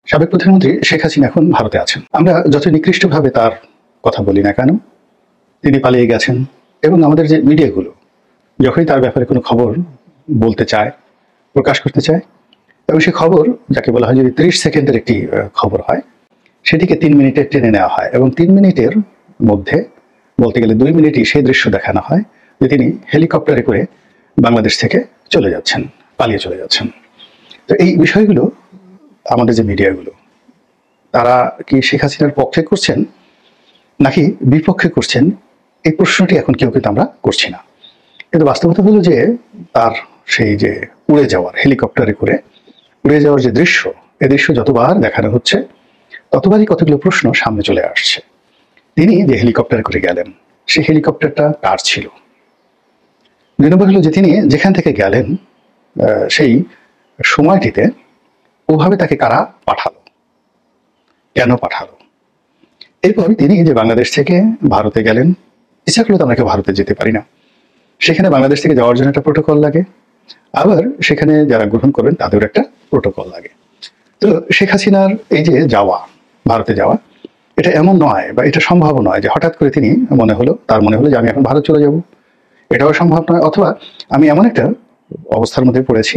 সাবেক প্রধানমন্ত্রী শেখ হাসিনা এখন ভারতে আছেন। আমরা যত নিকৃষ্টভাবে তার কথা বলি না কেন, তিনি পালিয়ে গেছেন এবং আমাদের যে মিডিয়াগুলো যখনই তার ব্যাপারে কোনো খবর বলতে চায়, প্রকাশ করতে চায়, এবং সে খবর যাকে বলা হয় যদি 30 সেকেন্ডের একটি খবর হয়, সেটিকে 3 মিনিটে টেনে নেওয়া হয় এবং 3 মিনিটের মধ্যে বলতে গেলে 2 মিনিটই সেই দৃশ্য দেখানো হয় যে তিনি হেলিকপ্টারে করে বাংলাদেশ থেকে চলে যাচ্ছেন, পালিয়ে চলে যাচ্ছেন। তো এই বিষয়গুলো আমাদের যে মিডিয়াগুলো, তারা কি শেখ হাসিনার পক্ষে করছেন নাকি বিপক্ষে করছেন, এই প্রশ্নটি এখন কেউ কিন্তু আমরা করছি না। কিন্তু বাস্তবতা হলো যে তার সেই যে উড়ে যাওয়ার, হেলিকপ্টারে করে উড়ে যাওয়ার যে দৃশ্য, এই দৃশ্য যতবার দেখানো হচ্ছে ততবারই কতগুলো প্রশ্ন সামনে চলে আসছে। তিনি যে হেলিকপ্টারে করে গেলেন, সেই হেলিকপ্টারটা কার ছিল? 2 নম্বর হলো যে তিনি যেখান থেকে গেলেন সেই সময়টিতে ওভাবে তাকে কারা পাঠালো, কেন পাঠালো? এরপর তিনি যে বাংলাদেশ থেকে ভারতে গেলেন, ইচ্ছা করলে তো আমরা কেউ ভারতে যেতে পারি না, সেখানে বাংলাদেশ থেকে যাওয়ার জন্য একটা প্রোটোকল লাগে, আবার সেখানে যারা গ্রহণ করবেন তাদেরও একটা প্রোটোকল লাগে। তো শেখ হাসিনার এই যে যাওয়া, ভারতে যাওয়া, এটা এমন নয় বা এটা সম্ভব নয় যে হঠাৎ করে তিনি তার মনে হলো যে আমি এখন ভারত চলে যাব, এটাও সম্ভব নয়। অথবা আমি এমন একটা অবস্থার মধ্যে পড়েছি,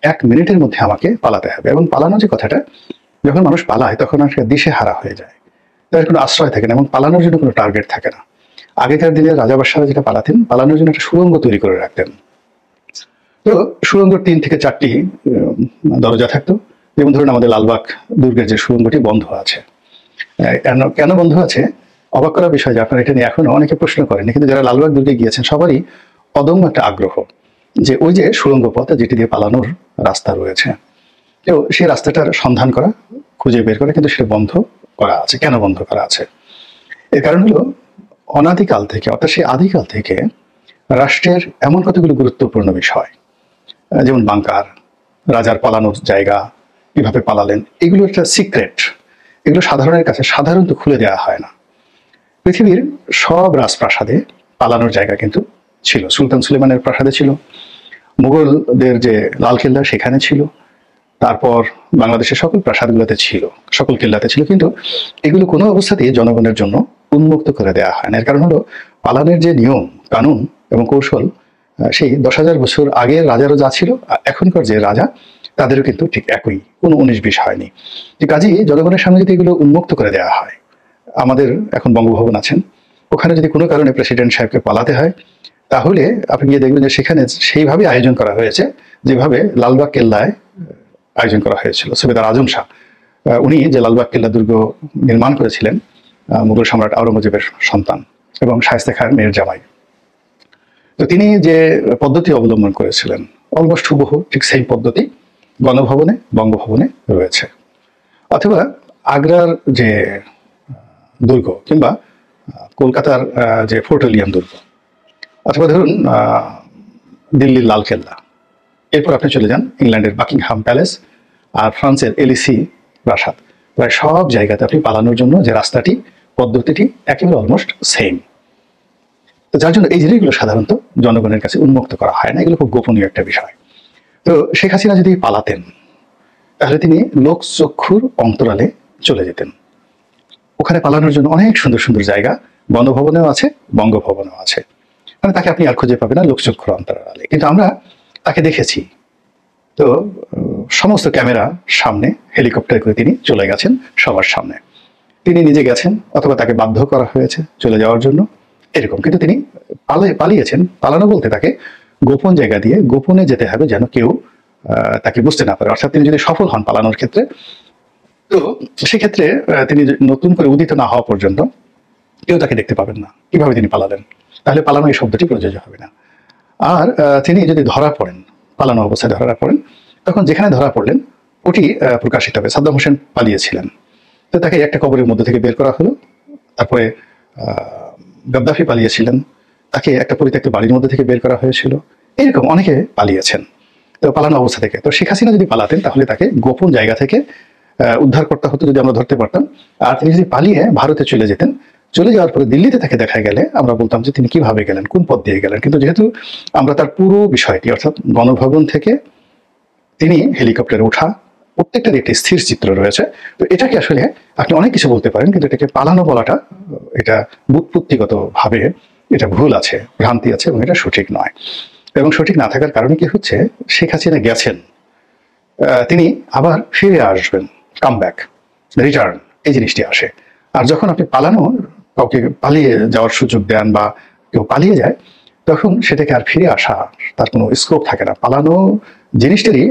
1 মিনিটের মধ্যে আমাকে পালাতে হবে। এবং পালানো যে কথাটা, যখন মানুষ পালায় তখন একটা দিশেহারা হয়ে যায়, তাদের কোনো আশ্রয় থাকে না এবং পালানোর জন্য কোনো টার্গেট থাকে না। আগেকার দিনে রাজা বাদশাহরা যেটা পালাতেন, পালানোর জন্য একটা সুড়ঙ্গ তৈরি করে রাখতেন। তো সুড়ঙ্গের 3 থেকে 4টি দরজা থাকতো। যেমন ধরুন আমাদের লালবাগ দুর্গের যে সুড়ঙ্গটি বন্ধ আছে, কেন বন্ধ আছে? অবাক করার বিষয় যে আপনারা এটা নিয়ে এখনো অনেকে প্রশ্ন করেন, কিন্তু যারা লালবাগ দুর্গে গিয়েছেন সবারই অদম্য একটা আগ্রহ যে ওই যে সুড়ঙ্গ পথ যেটি দিয়ে পালানোর রাস্তা রয়েছে, তো সেই রাস্তাটার সন্ধান করা, খুঁজে বের করা, কিন্তু সেটা বন্ধ করা আছে। কেন বন্ধ করা আছে? এর কারণ হলো অনাদিকাল থেকে, অর্থাৎ সেই আদিকাল থেকে রাষ্ট্রের এমন কতগুলো গুরুত্বপূর্ণ বিষয়, যেমন বাংকার, রাজার পালানোর জায়গা, কিভাবে পালালেন, এগুলো একটা সিক্রেট। এগুলো সাধারণের কাছে সাধারণত খুলে দেওয়া হয় না। পৃথিবীর সব রাজপ্রাসাদে পালানোর জায়গা কিন্তু ছিল। সুলতান সুলেমানের প্রাসাদে ছিল, মুঘলদের যে লালকেল্লা সেখানে ছিল, তারপর বাংলাদেশের সকল প্রাসাদগুলোতে ছিল, সকল কেল্লাতে ছিল, কিন্তু এগুলো কোনো অবস্থাতেই জনগণের জন্য উন্মুক্ত করে দেওয়া হয় না। এর কারণ হলো পালানের যে নিয়ম কানুন এবং কৌশল, সেই 10,000 বছর আগের রাজারও যা ছিল, এখনকার যে রাজা তাদেরও কিন্তু ঠিক একই, কোনো 19-20 হয়নি। কাজেই জনগণের সামনে যদি এগুলো উন্মুক্ত করে দেওয়া হয়, আমাদের এখন বঙ্গভবন আছেন, ওখানে যদি কোনো কারণে প্রেসিডেন্ট সাহেবকে পালাতে হয়, তাহলে আপনি গিয়ে দেখবেন যে সেখানে সেইভাবে আয়োজন করা হয়েছে যেভাবে লালবাগ কেল্লায় আয়োজন করা হয়েছিল। সুবেদার আজম শাহ, উনি যে লালবাগ কেল্লা দুর্গ নির্মাণ করেছিলেন, মুঘল সম্রাট আওরঙ্গজেবের সন্তান এবং শায়েস্তা খাঁর মেয়ের জামাই, তো তিনি যে পদ্ধতি অবলম্বন করেছিলেন অলমোস্ট হুবহু ঠিক সেই পদ্ধতি গণভবনে, বঙ্গভবনে রয়েছে। অথবা আগ্রার যে দুর্গ, কিংবা কলকাতার যে ফোর্ট উইলিয়াম দুর্গ, অথবা ধরুন দিল্লির লালকেল্লা, এরপর আপনি চলে যান ইংল্যান্ডের বাকিংহাম প্যালেস আর ফ্রান্সের এলিসি প্রাসাদ, প্রায় সব জায়গাতে আপনি পালানোর জন্য যে রাস্তাটি, পদ্ধতিটি একেবারে অলমোস্ট সেম। তো যার জন্য এই জিনিসগুলো সাধারণত জনগণের কাছে উন্মুক্ত করা হয় না, এগুলো খুব গোপনীয় একটা বিষয়। তো শেখ হাসিনা যদি পালাতেন, তাহলে তিনি লোকচক্ষুর অন্তরালে চলে যেতেন। ওখানে পালানোর জন্য অনেক সুন্দর সুন্দর জায়গা গণভবনেও আছে, বঙ্গভবনেও আছে, মানে তাকে আপনি আর খুঁজে পাবেন না লোকচক্ষুর অন্তরালে। কিন্তু আমরা তাকে দেখেছি, তো সমস্ত ক্যামেরা সামনে হেলিকপ্টার করে তিনি চলে গেছেন সবার সামনে। তিনি নিজে গেছেন অথবা তাকে বাধ্য করা হয়েছে চলে যাওয়ার জন্য, এরকম। কিন্তু তিনি পালিয়েছেন। পালানো বলতে তাকে গোপন জায়গা দিয়ে গোপনে যেতে হবে যেন কেউ তাকে বুঝতে না পারে। অর্থাৎ তিনি যদি সফল হন পালানোর ক্ষেত্রে, তো সেক্ষেত্রে তিনি নতুন করে উদিত না হওয়া পর্যন্ত কেউ তাকে দেখতে পাবেন না কিভাবে তিনি পালালেন, তাহলে পালানো এই শব্দটি প্রযোজ্য হবে না। আর তিনি যদি ধরা পড়েন, পালানো অবস্থায় ধরা পড়েন, তখন যেখানে ধরা পড়লেন ওটি প্রকাশিত হবে। সাদ্দাম হোসেন পালিয়েছিলেন, তো তাকে একটা কবরের মধ্যে থেকে বের করা হলো। তারপরে গাদ্দাফি পালিয়েছিলেন, তাকে একটা পরিত্যক্ত বাড়ির মধ্যে থেকে বের করা হয়েছিল। এরকম অনেকে পালিয়েছেন তো পালানো অবস্থা থেকে। তো শেখ হাসিনা যদি পালাতেন, তাহলে তাকে গোপন জায়গা থেকে উদ্ধার করতে হতো, যদি আমরা ধরতে পারতাম। আর তিনি যদি পালিয়ে ভারতে চলে যেতেন, চলে যাওয়ার পরে দিল্লিতে তাকে দেখা গেলে আমরা বলতাম যে তিনি কিভাবে গেলেন, কোন পথ দিয়ে গেলেন। কিন্তু যেহেতু আমরা তার পুরো বিষয়টি, অর্থাৎ গণভবন থেকে তিনি হেলিকপ্টারে ওঠা প্রত্যেকটার একটি স্থির চিত্র রয়েছে। তো এটাকে আসলে আপনি অনেক কিছু বলতে পারেন, কিন্তু এটাকে পালানো বলাটা এটা বুৎপত্তিগত ভাবে এটা ভুল আছে, ভ্রান্তি আছে, এবং এটা সঠিক নয়। এবং সঠিক না থাকার কারণে কি হচ্ছে, শেখ হাসিনা গেছেন, তিনি আবার ফিরে আসবেন, কাম ব্যাক, রিটার্ন, এই জিনিসটি আসে। আর যখন আপনি পালানো, কাউকে পালিয়ে যাওয়ার সুযোগ দেন বা কেউ পালিয়ে যায়, তখন সেটাকে আর ফিরে আসা তার কোনো স্কোপ থাকে না। পালানো জিনিসটারই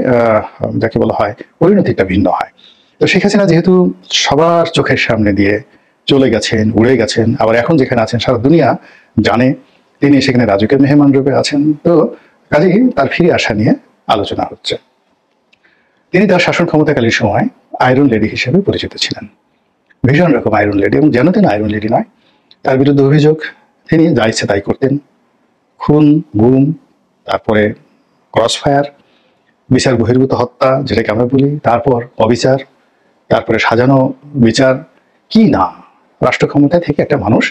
যাকে বলা হয় পরিণতিটা ভিন্ন হয়। তো শেখ হাসিনা যেহেতু সবার চোখের সামনে দিয়ে চলে গেছেন, উড়ে গেছেন, আবার এখন যেখানে আছেন সারা দুনিয়া জানে তিনি সেখানে রাজকীয় মেহমান রূপে আছেন, তো কাজেই তার ফিরে আসা নিয়ে আলোচনা হচ্ছে। তিনি তার শাসন ক্ষমতাকালীন সময় আয়রন লেডি হিসেবে পরিচিত ছিলেন, ভীষণ রকম আয়রন লেডি, এবং যেন তিনি আয়রন লেডি নয়। তার বিরুদ্ধে অভিযোগ, তিনি যা ইচ্ছে তাই করতেন, খুন, গুম, তারপরে ক্রস ফায়ার, বিচার বহির্ভূত হত্যা যেটাকে আমরা বলি, তারপর অবিচার, তারপরে সাজানো বিচার, কি না। রাষ্ট্র ক্ষমতায় থেকে একটা মানুষ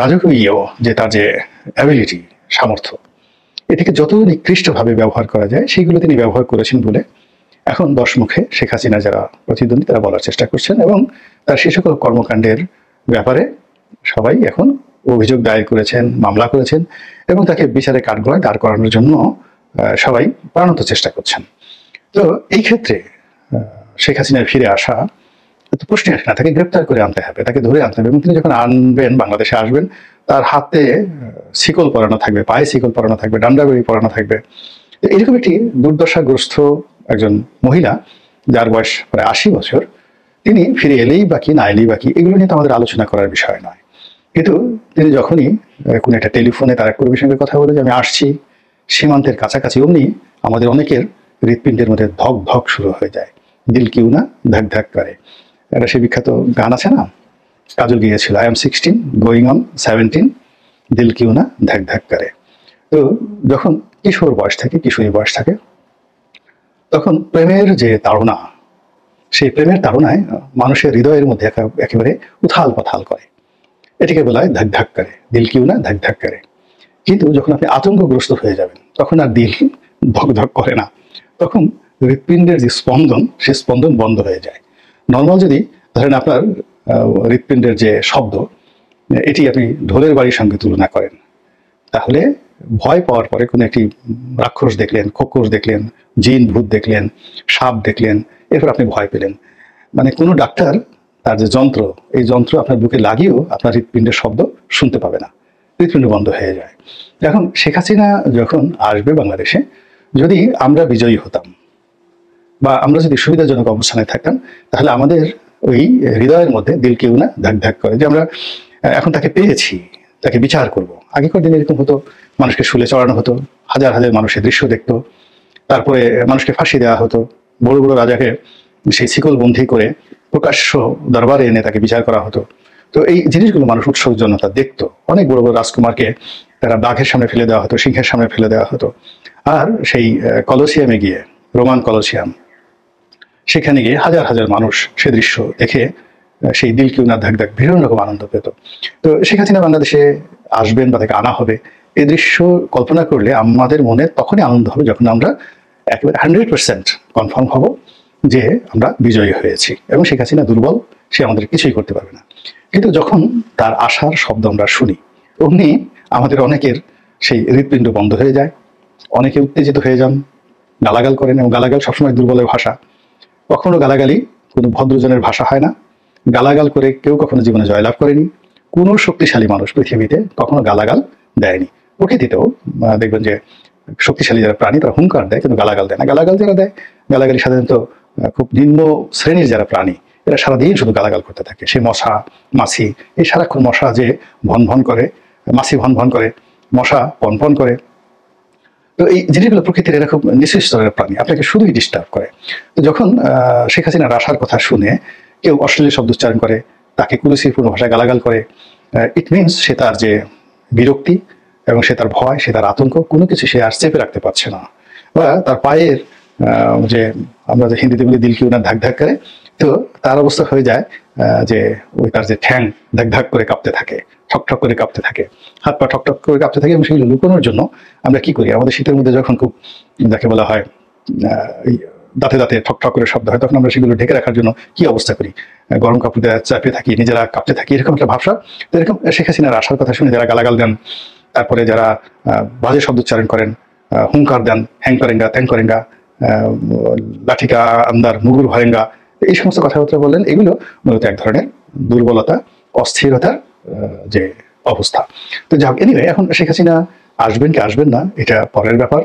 রাজকীয় যে তার যে অ্যাবিলিটি, সামর্থ্য, এটিকে যত নিকৃষ্টভাবে ব্যবহার করা যায় সেগুলো তিনি ব্যবহার করেছেন বলে এখন দশমুখে শেখ হাসিনা যারা প্রতিদ্বন্দ্বী তারা বলার চেষ্টা করছেন, এবং তার সে সকল কর্মকাণ্ডের ব্যাপারে সবাই এখন অভিযোগ দায়ের করেছেন, মামলা করেছেন, এবং তাকে বিচারে কাঠগড়ায় দাঁড় করানোর জন্য সবাই প্রাণান্ত চেষ্টা করছেন। তো এই ক্ষেত্রে শেখ হাসিনার ফিরে আসা তো প্রশ্ন আসে না, তাকে গ্রেপ্তার করে আনতে হবে, তাকে ধরে আনতে হবে, এবং তিনি যখন আনবেন, বাংলাদেশে আসবেন, তার হাতে শিকল পরানো থাকবে, পায়ে শিকল পরানো থাকবে, ডান্ডা বেড়ি পরানো থাকবে। এরকম একটি দুর্দশাগ্রস্ত একজন মহিলা, যার বয়স প্রায় 80 বছর, তিনি ফিরে এলেই বাকি, না এলেই বাকি, এগুলো নিয়ে তো আমাদের আলোচনা করার বিষয় নয়। কিন্তু তিনি যখনই কোনো একটা টেলিফোনে তার এক কর্মীর সঙ্গে কথা বলে যে আমি আসছি, সীমান্তের কাছাকাছি, অমনি আমাদের অনেকের হৃৎপিণ্ডের মধ্যে ধক ধক শুরু হয়ে যায়, দিল কিউ না ধাক ধাক করে। একটা সে বিখ্যাত গান আছে না, কাজল গিয়েছিল, আই এম 16 গোয়িং অন 17, দিল কিউ না ধাক ধাক করে। তো যখন কিশোর বয়স থাকে, কিশোরী বয়স থাকে, তখন প্রেমের যে তাড়না, সেই প্রেমের তাড়নায় মানুষের হৃদয়ের মধ্যে একেবারে উথাল পাথাল করে, এটিকে বলা হয় ধাক ধাক করে, দিল কিউ না ধাক ধাক করে। কিন্তু যখন আপনি আতঙ্কগ্রস্ত হয়ে যাবেন, তখন আর দিল ধক ধক করে না, তখন হৃৎপিণ্ডের যে স্পন্দন, সে স্পন্দন বন্ধ হয়ে যায়। নর্মাল যদি ধরেন আপনার হৃৎপিণ্ডের যে শব্দ, এটি আপনি ঢোলের বাড়ির সঙ্গে তুলনা করেন, তাহলে ভয় পাওয়ার পরে কোনো একটি রাক্ষস দেখলেন, খোকস দেখলেন, জিন ভূত দেখলেন, সাপ দেখলেন, এরপর আপনি ভয় পেলেন, মানে কোনো ডাক্তার তার যে যন্ত্র, এই যন্ত্র আপনার বুকে লাগিয়েও আপনার হৃৎপিণ্ডের শব্দ শুনতে পাবে না, হৃৎপিণ্ড বন্ধ হয়ে যায়। এখন শেখ হাসিনা যখন আসবে বাংলাদেশে, যদি আমরা বিজয়ী হতাম বা আমরা যদি সুবিধাজনক অবস্থানে থাকতাম, তাহলে আমাদের ওই হৃদয়ের মধ্যে দিল কেউ না ধাক ধাক করে যে আমরা এখন তাকে পেয়েছি, তাকে বিচার করব। আগেকার দিনে এরকম হতো, মানুষকে শুলে চড়ানো হতো, হাজার হাজার মানুষের দৃশ্য দেখতো, তারপরে মানুষকে ফাঁসি দেওয়া হতো, বড় বড় রাজাকে সেই শিকলবন্দি করে প্রকাশ্য দরবারে এনে তাকে বিচার করা হতো। তো এই জিনিসগুলো মানুষ উৎসুক জনতা দেখতো। অনেক বড় বড় রাজকুমারকে তারা বাঘের সামনে ফেলে দেওয়া হতো, সিংহের সামনে ফেলে দেওয়া হতো। আর সেই কলোসিয়ামে গিয়ে, রোমান কলোসিয়াম, সেখানে গিয়ে হাজার হাজার মানুষ সে দৃশ্য দেখে সেই দিল কিউ না ধাক ধাক ভীষণ রকম আনন্দ পেত। তো শেখ হাসিনা বাংলাদেশে আসবেন বা তাকে আনা হবে, এই দৃশ্য কল্পনা করলে আমাদের মনে তখনই আনন্দ হবে যখন আমরা একেবারে 100% কনফার্ম হব যে আমরা বিজয়ী হয়েছি এবং শেখ হাসিনা দুর্বল, সে আমাদের কিছুই করতে পারবে না। কিন্তু যখন তার আশার শব্দ আমরা শুনি, অমনি আমাদের অনেকের সেই হৃৎপিণ্ড বন্ধ হয়ে যায়, অনেকে উত্তেজিত হয়ে যান, গালাগাল করেন, এবং গালাগাল সবসময় দুর্বলের ভাষা। কখনো গালাগালি কোনো ভদ্রজনের ভাষা হয় না। গালাগাল করে কেউ কখনো জীবনে জয়লাভ করেনি। কোনো শক্তিশালী মানুষ পৃথিবীতে কখনো গালাগাল দেয়নি। প্রকৃতিতেও দেখবেন যে শক্তিশালী যারা প্রাণী তারা হুঙ্কার দেয়, কিন্তু গালাগাল দেয় না। গালাগাল যারা দেয়, গালাগালি সাধারণত খুব নিম্ন শ্রেণীর যারা প্রাণী, এরা সারাদিন শুধু গালাগাল করতে থাকে। সে মশা, মাছি, এই সারাক্ষণ মশা যে ভন ভন করে, মাছি ভন ভন করে, মশা পন পন করে। তো এই জিনিসগুলো প্রকৃতির এরা খুব নিচু স্তরের প্রাণী, আপনাকে শুধুই ডিস্টার্ব করে। তো যখন শেখ হাসিনার আসার কথা শুনে কেউ অশ্লীল শব্দ উচ্চারণ করে, তাকে কুরুচিপূর্ণ ভাষায় গালাগাল করে, ইট মিনস সে তার যে বিরক্তি এবং সে তার ভয়, সে তার আতঙ্ক, কোনো কিছু সে আর চেপে রাখতে পারছে না। বা তার পায়ের যে আমরা যে হিন্দিতে বলি দিল কিউ না ধাক ধাক করে, তো তার অবস্থা হয়ে যায় যে ওই তার যে ঠ্যাং ধাক ধাক করে কাঁপতে থাকে, ঠকঠক করে কাঁপতে থাকে, হাত পা ঠকঠক করে কাঁপতে থাকে। এবং সেগুলো লুকোনোর জন্য আমরা কি করি, আমাদের শীতের মধ্যে যখন খুব যাকে বলা হয় দাঁতে দাঁতে ঠক ঠক করে শব্দ হয়, তখন আমরা সেগুলো ঢেকে রাখার জন্য কি অবস্থা করি, গরম কাপড় দিয়ে চাপিয়ে থাকি, নিজেরা কাঁপতে থাকি, এরকম একটা ভাবসাব। তো এরকম শেখ হাসিনার আসার কথা শুনে যারা গালাগাল দেন, তারপরে যারা বাজে শব্দ উচ্চারণ করেন, হুঙ্কার দেন, হ্যাং করেঙ্গা ত্যাং করেঙ্গা, লাঠিকা আন্দার মুগুর ভরেঙ্গা, এই সমস্ত কথাবার্তা বললেন, এগুলো মূলত এক ধরনের দুর্বলতা, অস্থিরতার যে অবস্থা। তো যাক, এনিওয়ে, এখন শেখ হাসিনা আসবেন কি আসবেন না এটা পরের ব্যাপার।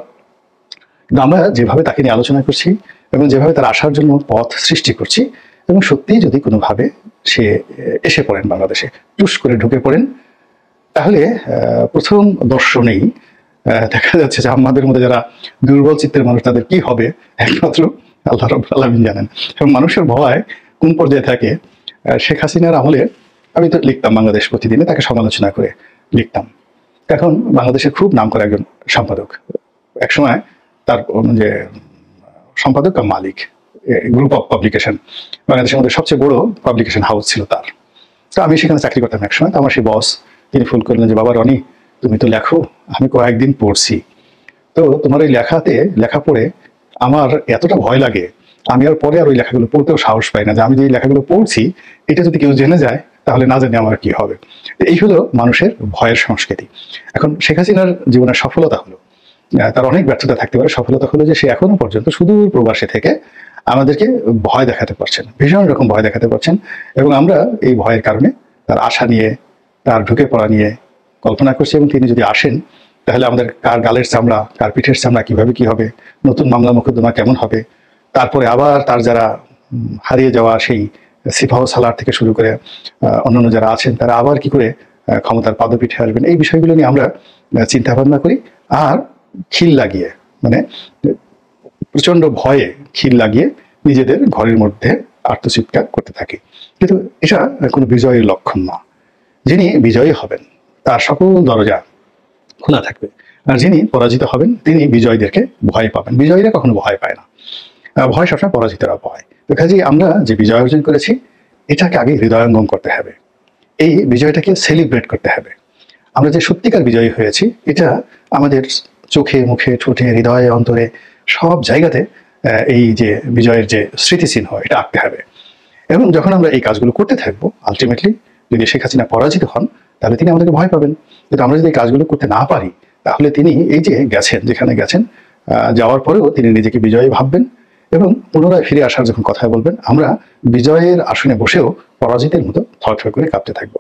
কিন্তু আমরা যেভাবে তাকে নিয়ে আলোচনা করছি এবং যেভাবে তার আসার জন্য পথ সৃষ্টি করছি, এবং সত্যিই যদি কোনোভাবে সে এসে পড়েন বাংলাদেশে, টুস করে ঢুকে পড়েন, তাহলে প্রথম দর্শনেই দেখা যাচ্ছে যে আমাদের মধ্যে যারা দুর্বল চিত্তের মানুষ, তাদের কি হবে একমাত্র আল্লাহ রাব্বুল আলামিন জানেন। এবং মানুষের ভয় কোন পর্যায়ে থাকে, শেখ হাসিনার আমলে আমি তো লিখতাম বাংলাদেশ প্রতিদিনে, তাকে সমালোচনা করে লিখতাম। এখন বাংলাদেশের খুব নামকরা একজন সম্পাদক, একসময় তার যে সম্পাদক বা মালিক, গ্রুপ অফ পাবলিকেশন, বাংলাদেশের মধ্যে সবচেয়ে বড় পাবলিকেশন হাউস ছিল তার। তো আমি সেখানে চাকরি করতাম একসময়। তো আমার সেই বস, তিনি ফোন করলেন যে, বাবা রনি, তুমি তো লেখো, আমি কয়েকদিন পড়ছি, তো তোমার ওই লেখা পড়ে আমার এতটা ভয় লাগে, আমি আর পরে আর ওই লেখাগুলো পড়তেও সাহস পাই না, যে আমি যে লেখাগুলো পড়ছি এটা যদি কেউ জেনে যায় তাহলে না জানি আমার কি হবে। এই হলো মানুষের ভয়ের সংস্কৃতি। এখন শেখ হাসিনার জীবনের সফলতা হলো, তার অনেক ব্যর্থতা থাকতে পারে, সফলতা হলো যে সে এখনো পর্যন্ত সুদূর প্রবাসে থেকে আমাদেরকে ভয় দেখাতে পারছেন, ভীষণ রকম ভয় দেখাতে পারছেন। এবং আমরা এই ভয়ের কারণে তার আশা নিয়ে, তার ঢুকে পড়া নিয়ে কল্পনা করছি। এবং তিনি যদি আসেন, তাহলে আমাদের কার গালের চামড়া, কার পিঠের চামড়া কিভাবে কি হবে, নতুন মামলা মোকদ্দমা কেমন হবে, তারপরে আবার তার যারা হারিয়ে যাওয়া সেই সিপাহ সালার থেকে শুরু করে অন্যান্য যারা আছেন, তারা আবার কি করে ক্ষমতার পাদপীঠে আসবেন, এই বিষয়গুলো নিয়ে আমরা চিন্তা ভাবনা করি। আর খিল লাগিয়ে, মানে প্রচন্ড ভয়ে খিল লাগিয়ে নিজেদের ঘরের মধ্যে আত্মচিৎকার করতে থাকি। কিন্তু এটা কোনো বিজয়ের লক্ষণ না। যিনি বিজয়ী হবেন তার সকল দরজা খোলা থাকবে, আর যিনি পরাজিত হবেন তিনি বিজয়ীদেরকে ভয় পাবেন। বিজয়ীরা কখনো ভয় পায় না, ভয় সবসময় পরাজিতরা ভয়। তো কাজেই আমরা যে বিজয় অর্জন করেছি, এটাকে আগে হৃদয়ঙ্গম করতে হবে, এই বিজয়টাকে সেলিব্রেট করতে হবে। আমরা যে সত্যিকার বিজয়ী হয়েছি, এটা আমাদের চোখে, মুখে, ঠোঁটে, হৃদয়ে, অন্তরে, সব জায়গাতে এই যে বিজয়ের যে স্মৃতিচিহ্ন, এটা আঁকতে হবে। এবং যখন আমরা এই কাজগুলো করতে থাকবো, আলটিমেটলি যদি শেখ হাসিনা পরাজিত হন, তাহলে তিনি আমাদেরকে ভয় পাবেন। কিন্তু আমরা যদি এই কাজগুলো করতে না পারি, তাহলে তিনি এই যে গেছেন, যেখানে গেছেন, যাওয়ার পরেও তিনি নিজেকে বিজয়ী ভাববেন এবং পুনরায় ফিরে আসার যখন কথা বলবেন, আমরা বিজয়ের আসনে বসেও পরাজিতের মতো থরথর করে কাঁপতে থাকবো।